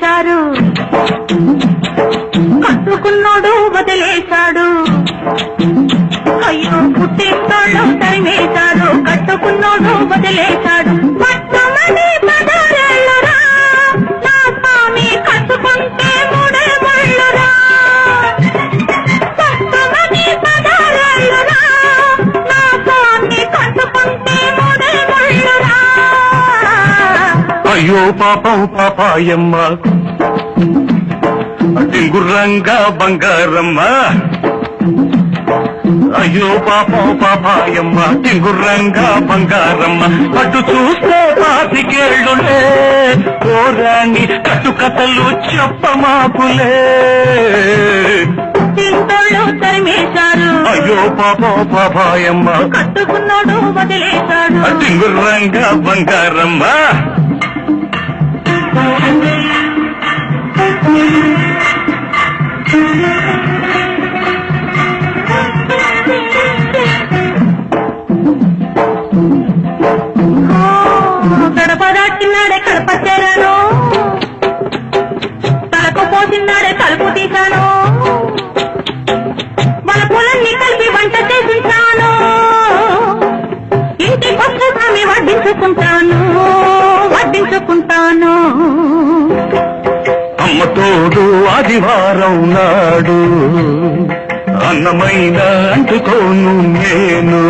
తరిమేశారు, కట్టుకున్నోడు వదిలేశాడు. అయ్యో పుట్టినోళ్ళు తరిమేశారు, కట్టుకున్నోడు వదిలేశాడు. పట్టుమని పదరేళ్ళురా, నా స్వామి కట్టుకుంటే మూడే ముళ్ళురా. పట్టుమని పదరేళ్ళురా, నా స్వామి కట్టుకుంటే మూడే ముళ్ళురా. అయ్యో పాపం పాపాయమ్మ, టింగుర్రంగా బంగారమ్మ. అయ్యో పాపం పాపాయమ్మ, టింగుర్రంగా బంగారమ్మ. అటు చూస్తే పాతికేళ్ళులే, ఓరాణి కట్టుకథలు చెప్పమాకులే. పుట్టింటోళ్ళు తరిమేశారు, అయ్యో పాపం పాపాయమ్మ, కట్టుకున్నాడు వదిలేశాడు. టింగుర్రంగా బంగారమ్మ. గడప దాటినాడే కడప చేరాను, తలకు పోసినాడే తలుపు తీశాను. మన పొలాన్ని కలిపి వంట చేసించాను, ఇంటి పక్క స్వామి వడ్డించుకుంటాను, వడ్డించుకుంటాను. అమ్మ తోడు ఆదివారం నాడు, అన్నమైన అంటుకోను నేను.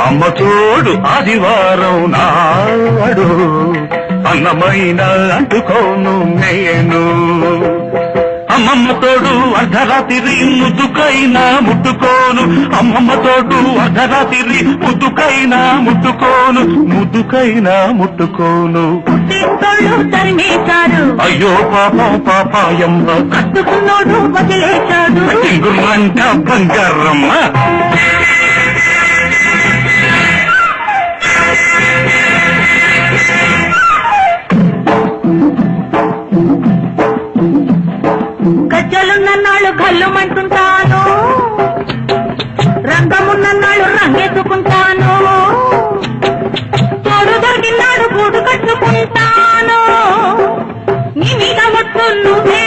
అమ్మ తోడు ఆదివారం నాడు, అన్నమైన అంటుకోను నేను. అమ్మమ్మ తోడు అర్ధరాత్రి ముద్దుకైనా ముట్టుకోను, అమ్మమ్మ తోడు అర్ధరాత్రి ముద్దుకైనా ముట్టుకోను, ముద్దుకైనా ముట్టుకోను. పుట్టింటోళ్ళు తరిమేశారు, అయ్యో పాపం పాపాయమ్మ, కట్టుకున్నోడు వదిలేశాడు. టింగుర్రంట బంగారమ్మ. గజ్జలున్నన్నాళ్ళు గల్లుమంటుంటాను, రంగమున్నన్నాళ్ళు రంగెత్తుకుంటాను. తోడు దొరికినాడు గూడు కట్టుకుంటాను. నీ మీద మొట్టు నువ్వే,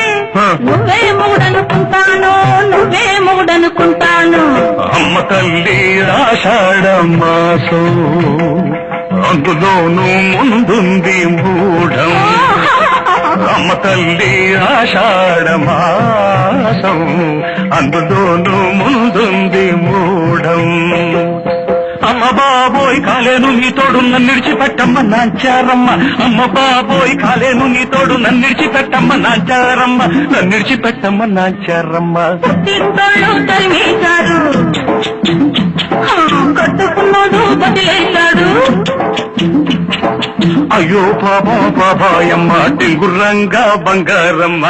నువ్వే మూడనుకుంటాను, నువ్వే మూడనుకుంటాను. అమ్మ తల్లి ఆషాఢ మాసం, అందులోనూ ముందుంది మూఢం. అమ్మ తల్లి ఆషాఢ మాసం, అందులోనూ ముందుంది మూఢం. అమ్మ బాబోయ్ కాలేను నీ తోడు నన్ను విడిచిపెట్టమ్మ నాంచారమ్మ. అమ్మ బాబోయ్ కాలేను నీ తోడు నన్ను విడిచిపెట్టమ్మ నాంచారమ్మ, నన్ను విడిచిపెట్టమ్మ నాంచారమ్మ. పుట్టింటోళ్ళు తరిమేశారు, కట్టుకున్నాడు వదిలేశాడు. అయ్యో పాపం పాపాయమ్మ, టింగుర్రంగా బంగారమ్మ.